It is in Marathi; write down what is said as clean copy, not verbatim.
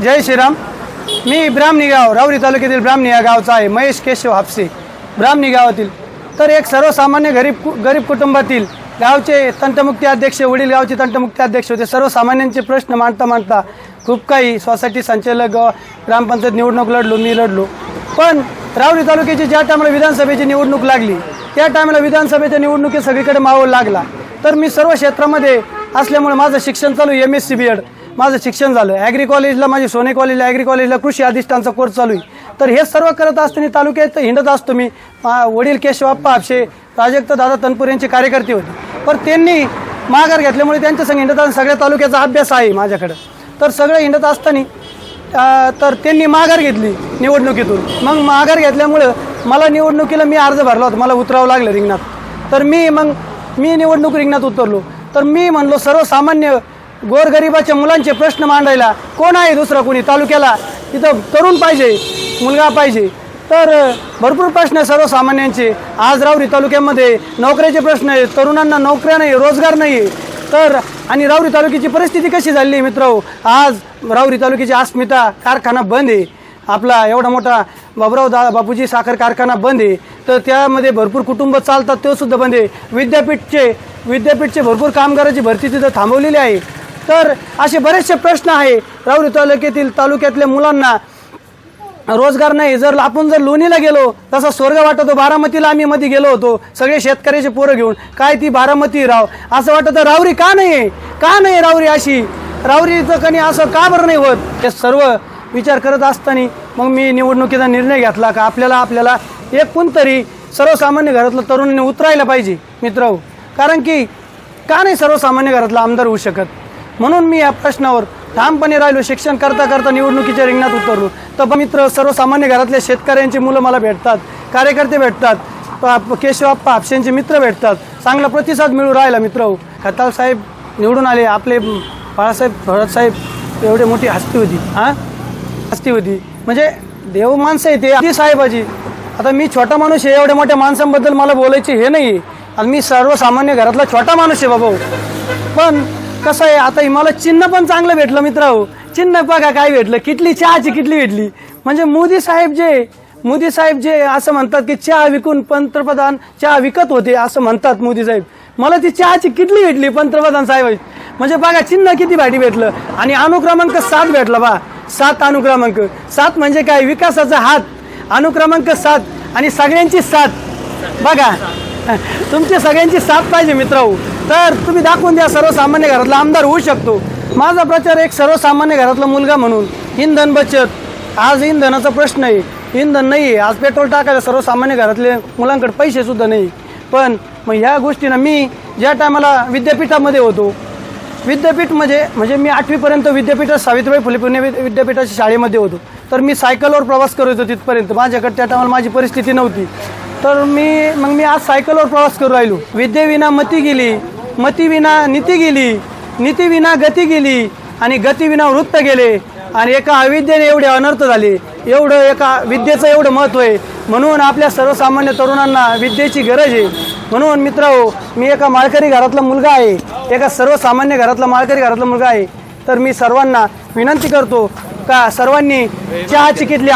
जय श्रीराम। मी ब्राह्मणी गाव राऊरी तालुक्यातील ब्राह्मणी या गावचा आहे, महेश केशव हापसे ब्राह्मणी गावातील। तर एक सर्वसामान्य गरीब कुटुंबातील गावचे तंटमुक्ती अध्यक्ष, वडील गावचे तंटमुक्ती अध्यक्ष होते। सर्वसामान्यांचे प्रश्न मांडता खूप काही सोसायटी संचालक, ग्रामपंचायत निवडणूक लढलो, मी लढलो। पण राऊरी तालुक्याची ज्या टायमाला विधानसभेची निवडणूक लागली त्या टायमाला विधानसभेच्या निवडणुकीत सगळीकडे माहोल लागला। तर मी सर्व क्षेत्रामध्ये असल्यामुळे माझं शिक्षण चालू MSc BEd माझं शिक्षण झालं। ॲग्री कॉलेजला, माझी सोने कॉलेजला ॲग्री कॉलेजला कृषी अधिष्ठानचा कोर्स चालू आहे। तर हे सर्व करत असताना तालुक्यात हिंडत असतो मी। वडील केशवप्पा हापसे, प्राजक्त दादा तनपूर यांचे कार्यकर्ते होते, पण त्यांनी माघार घेतल्यामुळे त्यांच्या संग हिंडत सगळ्या तालुक्याचा अभ्यास आहे माझ्याकडे। तर सगळं हिंडत असताना तर त्यांनी माघार घेतली निवडणुकीतून। मग माघार घेतल्यामुळं मला निवडणुकीला मी अर्ज भरला होता, मला उतरावं लागलं रिंगणात। तर मी निवडणूक रिंगणात उतरलो। तर मी म्हणलो सर्वसामान्य गोरगरिबाच्या मुलांचे प्रश्न मांडायला कोण आहे दुसरं कोणी तालुक्याला, तिथं तरुण पाहिजे, मुलगा पाहिजे। तर भरपूर प्रश्न आहे सर्वसामान्यांचे। आज राऊरी तालुक्यामध्ये नोकऱ्याचे प्रश्न आहेत, तरुणांना नोकऱ्या नाही, रोजगार नाही आहे। तर आणि राऊरी तालुक्याची परिस्थिती कशी झाली मित्रहो, आज राऊरी तालुक्याची अस्मिता कारखाना बंद आहे। आपला एवढा मोठा बापूजी साखर कारखाना बंद आहे। तर त्यामध्ये भरपूर कुटुंब चालतात, ते सुद्धा बंद आहे। विद्यापीठचे भरपूर कामगाराची भरती तिथं थांबवलेली आहे। तर असे बरेचसे प्रश्न आहे राऊरी तालुक्यातल्या मुलांना रोजगार नाही। आपण जर लोणीला गेलो तसा स्वर्ग वाटतो, बारामतीला आम्ही मध्ये गेलो होतो सगळे शेतकऱ्याचे पोरं घेऊन, काय ती बारामती राव असं वाटतं। राऊरी का नाही राऊरी अशी, राऊरीचं कणी असं का बरं नाही होत, हे सर्व विचार करत असताना मग मी निवडणुकीचा निर्णय घेतला का आपल्याला एक कोणतरी सर्वसामान्य घरातलं तरुणांनी उतरायला पाहिजे मित्रहो। कारण की का नाही सर्वसामान्य घरातला आमदार होऊ शकत, म्हणून मी या प्रश्नावर ठामपणे राहिलो। शिक्षण करता निवडणुकीच्या रिंगणात उतरलो। तर मित्र, सर्वसामान्य घरातल्या शेतकऱ्यांची मुलं मला भेटतात, कार्यकर्ते भेटतात, केशवप्पा हापसेंचे मित्र भेटतात, चांगला प्रतिसाद मिळू राहिला मित्रहो। खताळ साहेब निवडून आले, आपले बाळासाहेब थोरात एवढी मोठी हस्ती होती म्हणजे देव माणसं आहे ते साहेबाजी। आता मी छोटा माणूस आहे, एवढ्या मोठ्या माणसांबद्दल मला बोलायचे हे नाही, आणि मी सर्वसामान्य घरातला छोटा माणूस आहे बाबा। पण कसं आहे, आता मला चिन्ह पण चांगलं भेटलं मित्रांनो। चिन्ह बघा काय भेटलं, किटली, चहाची किटली भेटली। म्हणजे मोदी साहेब जे असं म्हणतात की चहा विकून पंतप्रधान चहा विकत होते असं म्हणतात मोदी साहेब, मला ती चहाची किटली भेटली पंतप्रधान साहेब। म्हणजे बघा चिन्ह किती भारी भेटलं। आणि अनुक्रमांक 7 भेटला बा, 7 अनुक्रमांक। 7 म्हणजे काय, विकासाचा हात, अनुक्रमांक 7 आणि सगळ्यांची साथ। बघा तुमची सगळ्यांची साथ पाहिजे मित्रांनो, तर तुम्ही दाखवून द्या सर्वसामान्य घरातला आमदार होऊ शकतो। माझा प्रचार एक सर्वसामान्य घरातला मुलगा म्हणून। इंधन बचत, आज इंधनाचा प्रश्न आहे, इंधन नाही आहे, आज पेट्रोल टाकायला सर्वसामान्य घरातले मुलांकडे पैसे सुद्धा नाही। पण मग ह्या गोष्टीनं मी ज्या टायमाला विद्यापीठामध्ये होतो, विद्यापीठ म्हणजे मी 8वीपर्यंत विद्यापीठात सावित्रीबाई फुले पुणे विद्यापीठाच्या शाळेमध्ये होतो। तर मी सायकलवर प्रवास करत होतो तिथपर्यंत, माझ्याकडे त्या टायमाला माझी परिस्थिती नव्हती। तर मी आज सायकलवर प्रवास करू राहिलो। विद्येविना मती गेली, मतीविना नीती गेली, नीतीविना गती गेली, आणि गतीविना वृत्त गेले, आणि एका अविद्येने एवढे अनर्थ झाले। एवढं एका विद्येचं एवढं महत्त्व आहे, म्हणून आपल्या सर्वसामान्य तरुणांना विद्येची गरज आहे। म्हणून मित्रांनो, मी एका माळकरी घरातला मुलगा आहे, एका सर्वसामान्य घरातला माळकरी घरातला मुलगा आहे। तर मी सर्वांना विनंती करतो का सर्वांनी चहाची किटली